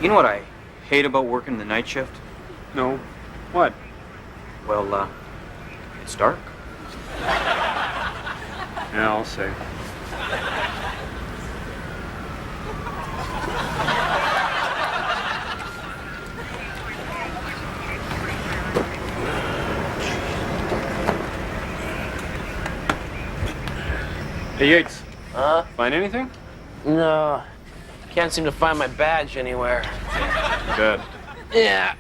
You know what I hate about working the night shift? No. What? Well, it's dark. Yeah, I'll say. Hey, Yates. Huh? Find anything? No. Can't seem to find my badge anywhere. Good. Yeah.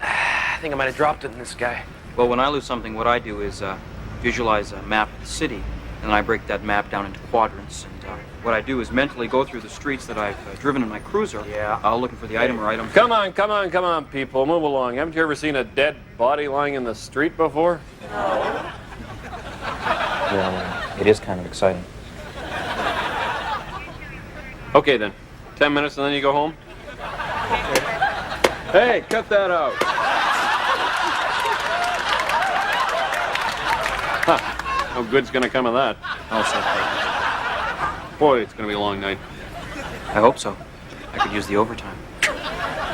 I think I might have dropped it in this guy. Well, when I lose something, what I do is visualize a map of the city, and then I break that map down into quadrants. And what I do is mentally go through the streets that I've driven in my cruiser, looking for the item or items. Come on, people. Move along. Haven't you ever seen a dead body lying in the street before? Well, it is kind of exciting. Okay, then. 10 minutes and then you go home? Hey, cut that out. Huh. No good's gonna come of that. Also, Boy, it's gonna be a long night. I hope so. I could use the overtime.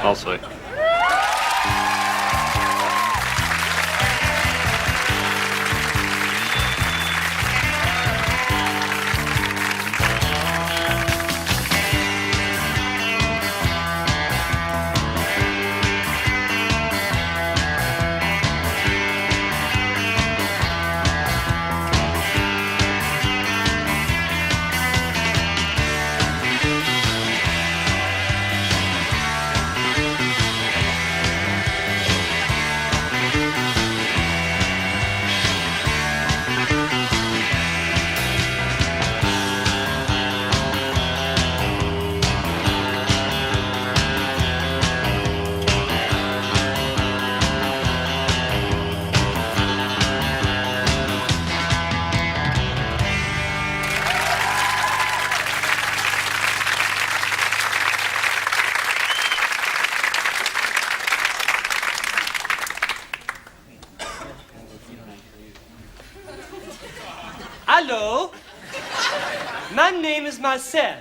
I'll say. Hello. My name is Marcel.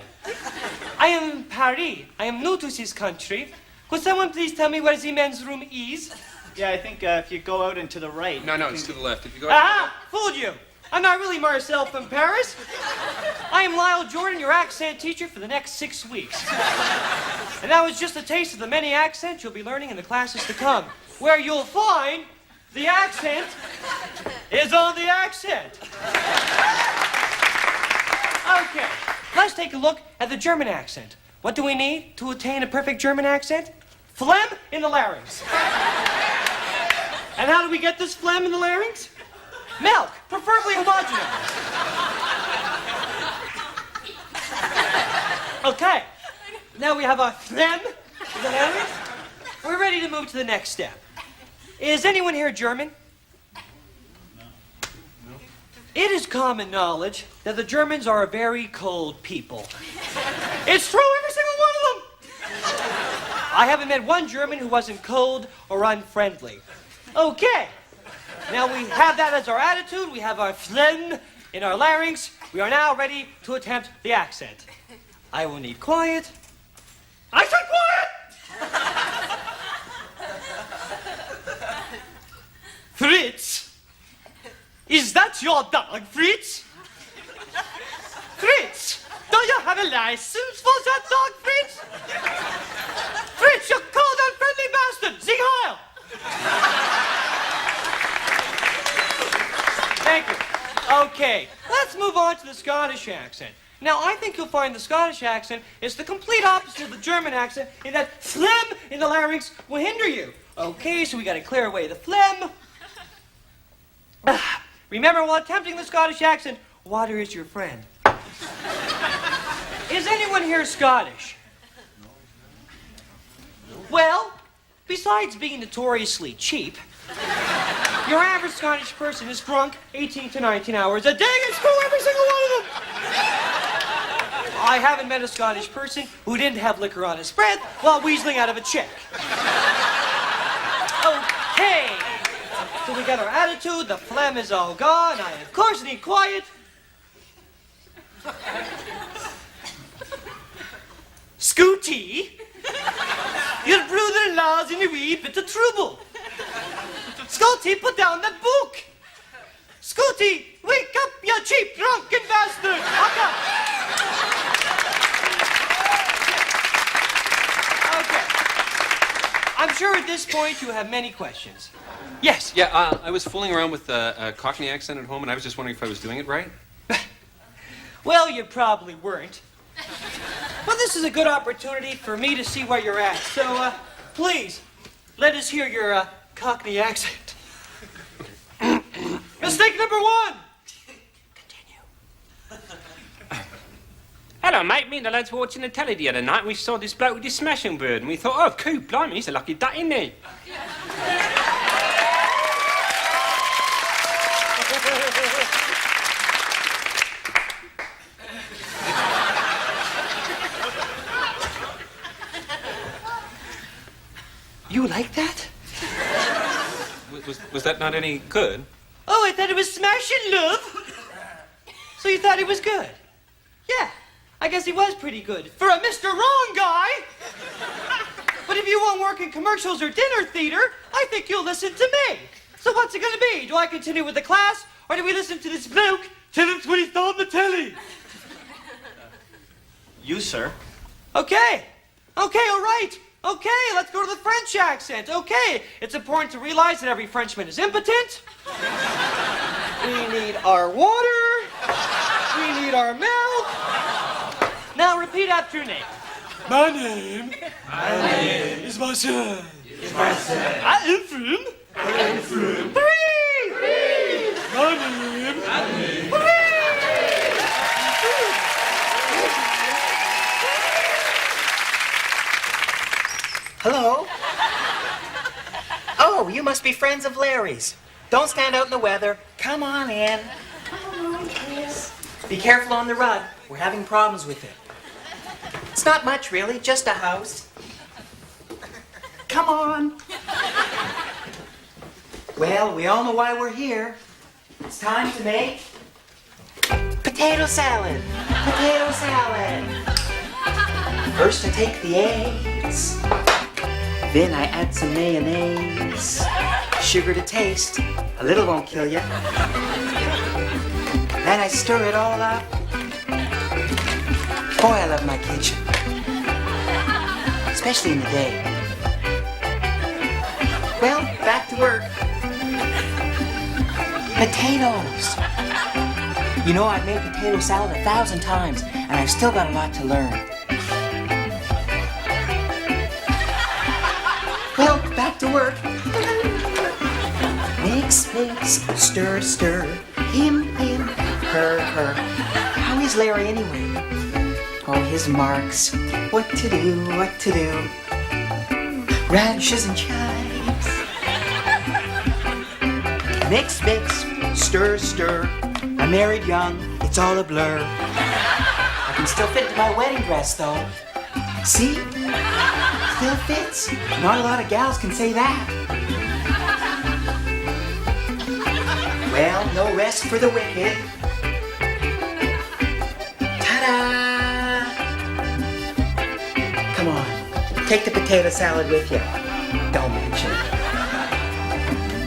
I am in Paris. I am new to this country. Could someone please tell me where the men's room is? Yeah, I think if you go out and to the right. No, it's to the left. If you go Aha! Fooled you. I'm not really Marcel from Paris. I am Lyle Jordan, your accent teacher for the next 6 weeks. And that was just a taste of the many accents you'll be learning in the classes to come, where you'll find the accent is on the accent. Okay, let's take a look at the German accent. What do we need to attain a perfect German accent? Phlegm in the larynx. And how do we get this phlegm in the larynx? Milk, preferably homogeneous. Okay, now we have our phlegm in the larynx. We're ready to move to the next step. Is anyone here German? No. It is common knowledge that the Germans are a very cold people. It's true, every single one of them. I haven't met one German who wasn't cold or unfriendly. Okay, now we have that as our attitude. We have our phlegm in our larynx. We are now ready to attempt the accent. I will need quiet. I said quiet! Fritz, is that your dog, Fritz? Fritz, do you have a license for that dog, Fritz? Fritz, you cold unfriendly bastard! Sing Heil! Thank you. Okay, let's move on to the Scottish accent. Now, I think you'll find the Scottish accent is the complete opposite of the German accent in that phlegm in the larynx will hinder you. Okay, so we gotta clear away the phlegm. Remember, while attempting the Scottish accent, water is your friend. Is anyone here Scottish? Well, besides being notoriously cheap, your average Scottish person is drunk 18 to 19 hours a day at school, every single one of them. I haven't met a Scottish person who didn't have liquor on his breath while weaseling out of a check. Okay. So we got our attitude, the phlegm is all gone. I, of course, need quiet. Scooty. Your brother-in-law's in a wee bit of trouble. Scotty, put down that book. Scotty, wake up, you cheap, drunken bastard. Wake up. Okay. I'm sure at this point you have many questions. Yes? Yeah, I was fooling around with a Cockney accent at home, and I was just wondering if I was doing it right. Well, you probably weren't. Well, this is a good opportunity for me to see where you're at. So, please, let us hear your Cockney accent. Mistake number one. Continue. Hello, mate. Me and the lads were watching the telly the other night, and we saw this bloke with this smashing bird, and we thought, oh, cool, blimey, he's a lucky duck, isn't he? You like that? Was that not any good? Oh, I thought it was smashing, love. So you thought he was good? Yeah, I guess he was pretty good. For a Mr. Wrong guy. But if you won't work in commercials or dinner theater, I think you'll listen to me. So what's it gonna be? Do I continue with the class, or do we listen to this bloke tell us what he saw on the telly? You, sir. Okay, all right. Okay, let's go to the French accent. Okay, it's important to realize that every Frenchman is impotent. We need our water. We need our milk. Now repeat after me. My name is Marcel. I am from Paris. My name. Hello? Oh, you must be friends of Larry's. Don't stand out in the weather. Come on in. Come on, please. Be careful on the rug. We're having problems with it. It's not much, really. Just a house. Come on. Well, we all know why we're here. It's time to make potato salad. Potato salad. First, I take the eggs. Then I add some mayonnaise, sugar to taste. A little won't kill you. Then I stir it all up. Boy, I love my kitchen. Especially in the day. Well, back to work. Potatoes. You know, I've made potato salad 1,000 times, and I've still got a lot to learn. Well, back to work. Mix, mix, stir, stir. Him, her, her. How is Larry anyway? Oh, his marks. What to do, what to do. Radishes and chives. Mix, mix, stir, stir. I'm married young, it's all a blur. I can still fit into my wedding dress, though. See? Still fits. Not a lot of gals can say that. Well, no rest for the wicked. Ta-da! Come on, take the potato salad with you. Don't mention it.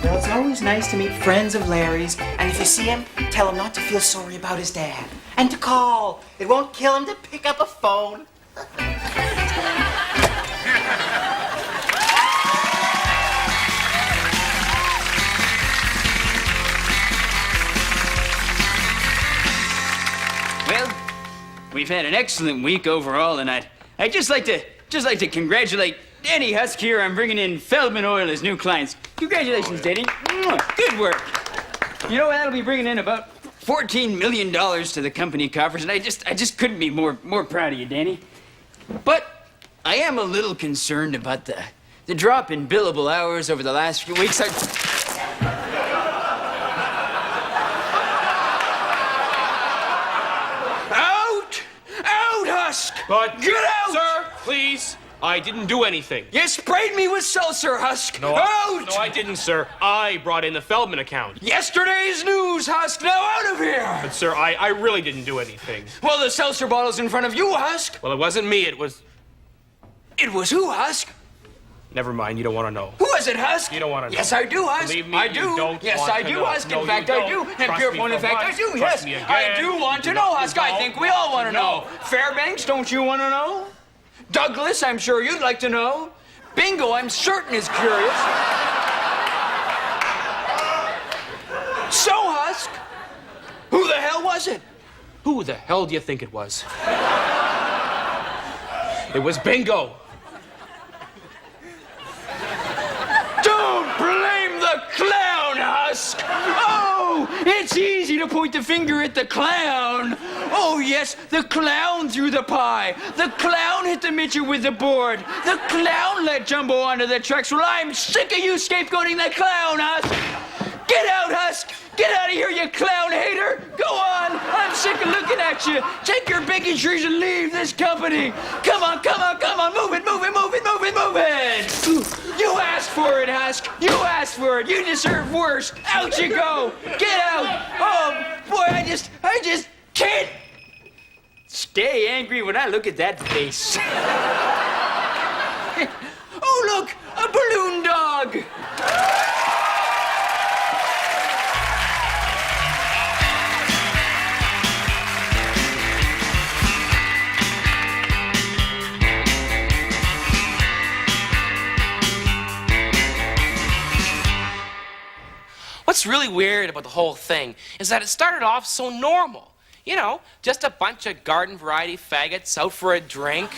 Well, it's always nice to meet friends of Larry's, and if you see him, tell him not to feel sorry about his dad. And to call. It won't kill him to pick up a phone. Well, we've had an excellent week overall, and I'd just like to congratulate Danny Husk here on bringing in Feldman Oil as new clients. Congratulations, Danny. Good work. You know, that'll be bringing in about $14 million to the company coffers, and I just couldn't be more proud of you, Danny. But I am a little concerned about the drop in billable hours over the last few weeks. Out, Husk! But, get out! Sir, please. I didn't do anything. You sprayed me with seltzer, Husk! No, out! No, I didn't, sir. I brought in the Feldman account. Yesterday's news, Husk! Now out of here! But, sir, I really didn't do anything. Well, the seltzer bottle's in front of you, Husk. Well, it wasn't me, it was... It was who, Husk? Never mind, you don't want to know. Who was it, Husk? You don't want to know. Yes, I do, Husk. Believe me, I do. you don't Yes, want I to do, know. Husk. No, In fact, you I don't. do. And Trust pure me point of for fact, I once. do. Trust Yes, me I again. do want to You know, don't. Husk. I think we all want to know. Fairbanks, don't you want to know? Douglas, I'm sure you'd like to know. Bingo, I'm certain is curious. So, Husk, who the hell was it? Who the hell do you think it was? It was Bingo. Don't blame the clown, Husk! Oh, it's easy to point the finger at the clown. Oh, yes, the clown threw the pie. The clown hit the midget with the board. The clown let Jumbo onto the tracks. Well, I'm sick of you scapegoating the clown, Husk. Get out, Husk! Get out of here, you clown hater! Go on! I'm sick of looking at you! Take your big shoes and leave this company! Come on, come on, come on! Move it, move it, move it, move it, move it! You asked for it, Husk! You asked for it! You deserve worse! Out you go! Get out! Oh, boy, I just can't stay angry when I look at that face. Oh, look! A balloon dog! What's really weird about the whole thing is that it started off so normal. You know, just a bunch of garden variety faggots out for a drink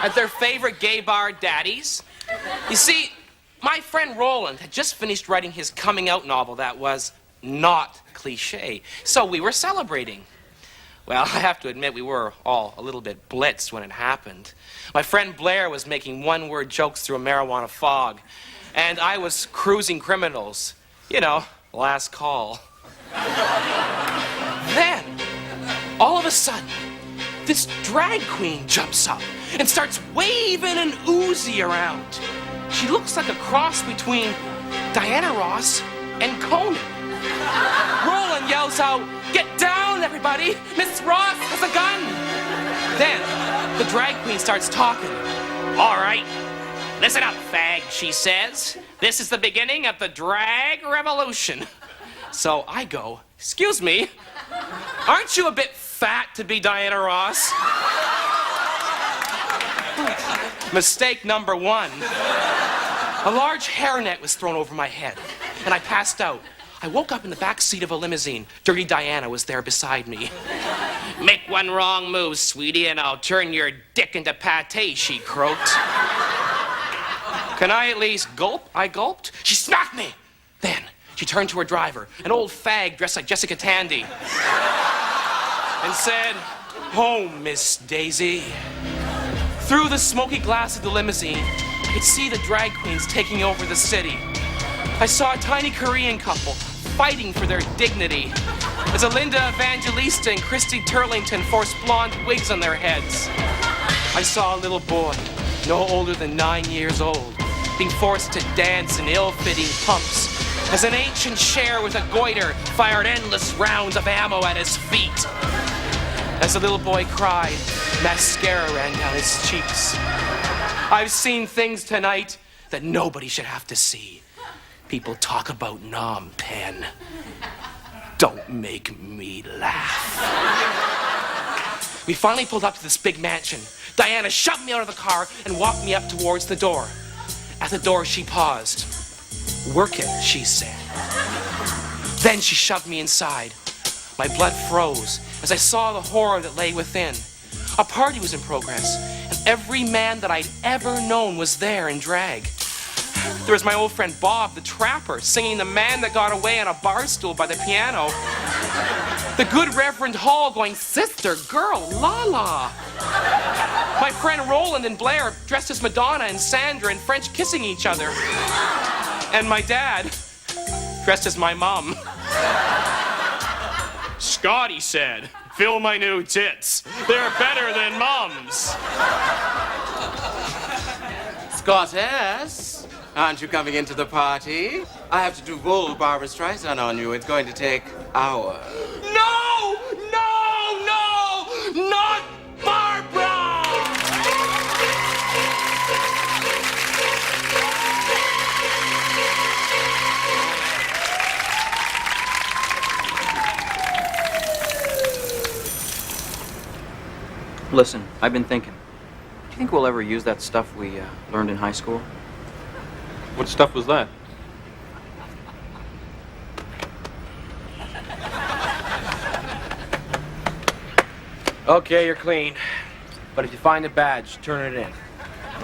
at their favorite gay bar daddies. You see, my friend Roland had just finished writing his coming out novel that was not cliche, so we were celebrating. Well, I have to admit we were all a little bit blitzed when it happened. My friend Blair was making one-word jokes through a marijuana fog, and I was cruising criminals. You know, last call. Then, all of a sudden, this drag queen jumps up and starts waving an Uzi around. She looks like a cross between Diana Ross and Conan. Roland yells out, "Get down, everybody! Miss Ross has a gun!" Then, the drag queen starts talking. "All right, listen up, fag," she says. "This is the beginning of the drag revolution." So I go, "Excuse me, aren't you a bit fat to be Diana Ross?" Mistake number one. A large hairnet was thrown over my head, and I passed out. I woke up in the back seat of a limousine. Dirty Diana was there beside me. "Make one wrong move, sweetie, and I'll turn your dick into pate," she croaked. "Can I at least gulp?" I gulped. She smacked me. Then she turned to her driver, an old fag dressed like Jessica Tandy, and said, "Home, Miss Daisy." Through the smoky glass of the limousine, I could see the drag queens taking over the city. I saw a tiny Korean couple fighting for their dignity as Alinda Evangelista and Christy Turlington forced blonde wigs on their heads. I saw a little boy, no older than 9 years old, being forced to dance in ill-fitting pumps as an ancient Cher with a goiter fired endless rounds of ammo at his feet. As the little boy cried, mascara ran down his cheeks. I've seen things tonight that nobody should have to see. People talk about Phnom Penh. Don't make me laugh. We finally pulled up to this big mansion. Diana shoved me out of the car and walked me up towards the door. At the door, she paused. "Work it," she said. Then she shoved me inside. My blood froze as I saw the horror that lay within. A party was in progress, and every man that I'd ever known was there in drag. There was my old friend Bob, the trapper, singing "The Man That Got Away" on a bar stool by the piano. The good Reverend Hall going, "Sister, girl, la la." My friend Roland and Blair dressed as Madonna and Sandra and French kissing each other. And my dad dressed as my mom. "Scotty said, 'Feel my new tits. They're better than Mom's.'" Scottess, aren't you coming into the party? I have to do full Barbra Streisand on you. It's going to take hours. No! No! No! Not Barbara! Listen, I've been thinking. Do you think we'll ever use that stuff we learned in high school? What stuff was that? Okay, you're clean. But if you find a badge, turn it in.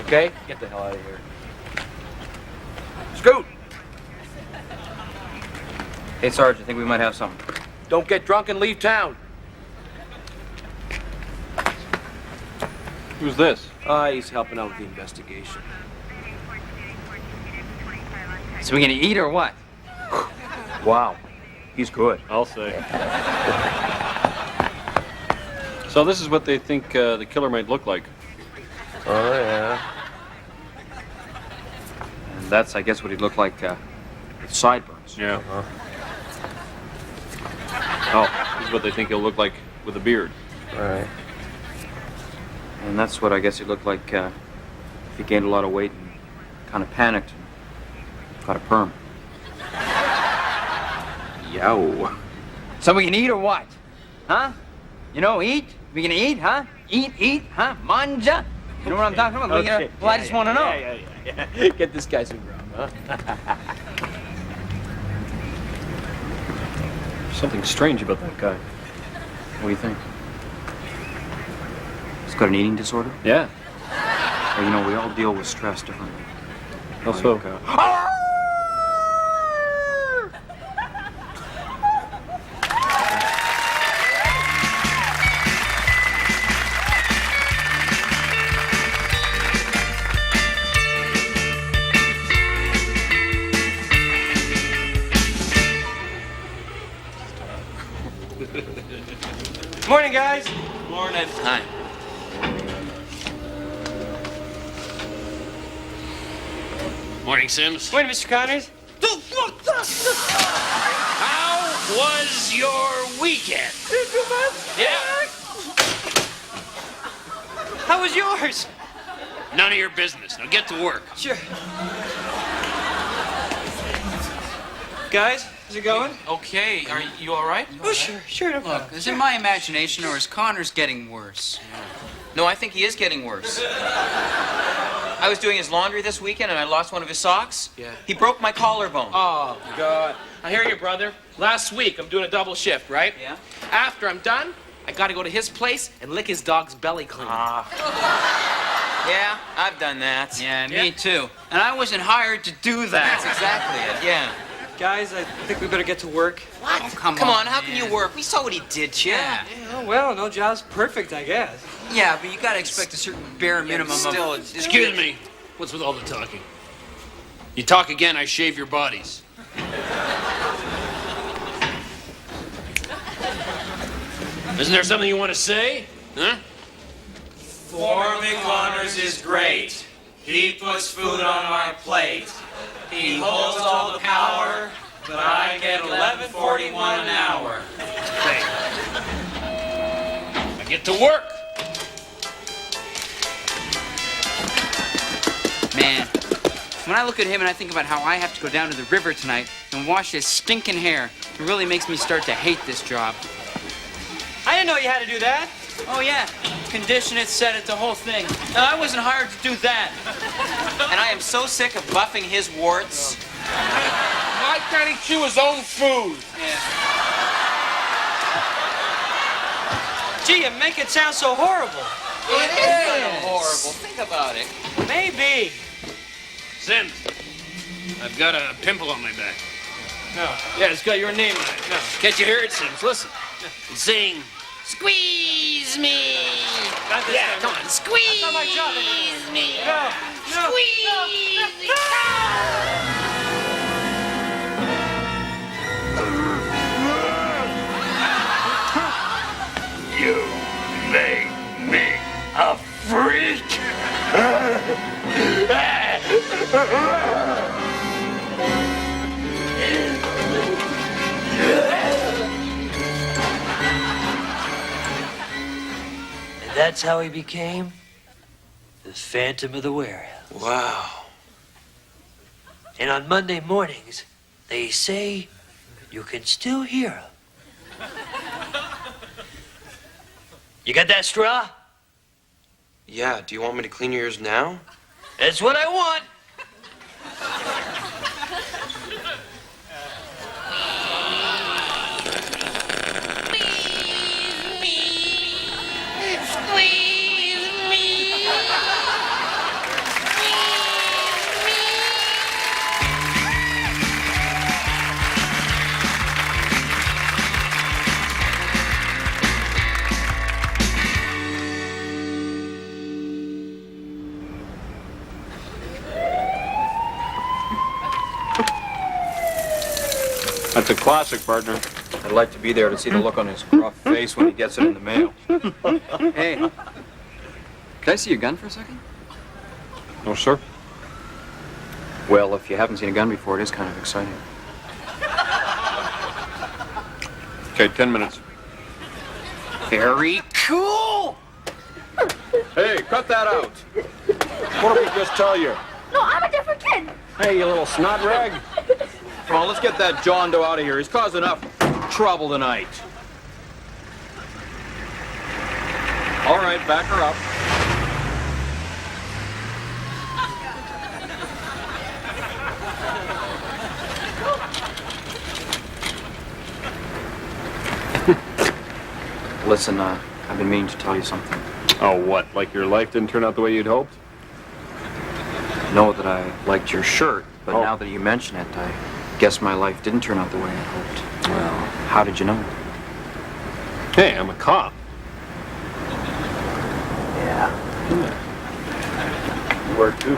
Okay? Get the hell out of here. Scoot! Hey, Sarge, I think we might have something. Don't get drunk and leave town. Who's this? He's helping out with the investigation. So we gonna eat or what? Wow. He's good. I'll say. So this is what they think the killer might look like. Oh, yeah. And that's, I guess, what he'd look like with sideburns. Yeah. Oh, this is what they think he'll look like with a beard. Right. And that's what I guess he'd look like if he gained a lot of weight and kind of panicked and got a perm. Yow. So we can eat or what? Huh? You know, eat? We gonna eat, huh? Eat, huh? Manja? You know what I'm talking about? We gonna, well, I just want to know. Yeah. Get this guy some grub, huh? Something strange about that guy. What do you think? He's got an eating disorder? Yeah. Well, you know, we all deal with stress differently. How so? Like, Morning, guys. Morning. Hi. Morning, Sims. Morning, Mr. Connors. How was your weekend? Yeah? How was yours? None of your business. Now get to work. Sure. Guys, how's it going? Okay, are you all right? Oh, sure, no problem. Look, is it my imagination or is Connors getting worse? no, I think he is getting worse. I was doing his laundry this weekend and I lost one of his socks. Yeah. He broke my collarbone. Oh, God. I hear you, brother. Last week, I'm doing a double shift, right? Yeah. After I'm done, I gotta go to his place and lick his dog's belly clean. Yeah, I've done that. Yeah, me too. And I wasn't hired to do that. That's exactly it, yeah. Guys, I think we better get to work. What? Oh, come on, on, how can you work? We saw what he did, Chip. Yeah. Oh, well, no job's perfect, I guess. Yeah, but you gotta expect a certain bare minimum Still, of... Excuse me. What's with all the talking? You talk again, I shave your bodies. Isn't there something you want to say? Huh? Foreman Connors is great. He puts food on my plate. He holds all the power, but I get $11.41 an hour. Hey. I get to work. Man, when I look at him and I think about how I have to go down to the river tonight and wash his stinking hair, it really makes me start to hate this job. I didn't know you had to do that. Oh, yeah. Condition it, set it, the whole thing. No, I wasn't hired to do that. And I am so sick of buffing his warts. Why can't he chew his own food? Gee, you make it sound so horrible. It is kind of horrible. Think about it. Maybe. Sims, I've got a pimple on my back. No. Yeah, it's got your name on it. No. Can't you hear it, Sims? Listen. Sing. Squeeze me! Yeah, come on. Squeeze That's not my job anymore. me! No. Squeeze me! You make me a freak. And that's how he became the Phantom of the Warehouse. Wow. And on Monday mornings, they say you can still hear him. You got that straw? Yeah, do you want me to clean your ears now? That's what I want. That's a classic, partner. I'd like to be there to see the look on his gruff face when he gets it in the mail. Hey, can I see your gun for a second? No, sir. Well, if you haven't seen a gun before, it is kind of exciting. Okay, 10 minutes. Very cool. Hey, cut that out. What did we just tell you? No, I'm a different kid. Hey, you little snot rag. Come on, let's get that John Doe out of here. He's caused enough trouble tonight. All right, back her up. Listen, I've been meaning to tell you something. Oh, what? Like your life didn't turn out the way you'd hoped? Know that I liked your shirt, but now that you mention it, I guess my life didn't turn out the way I hoped. Well, how did you know? Hey, I'm a cop. Yeah. You were too.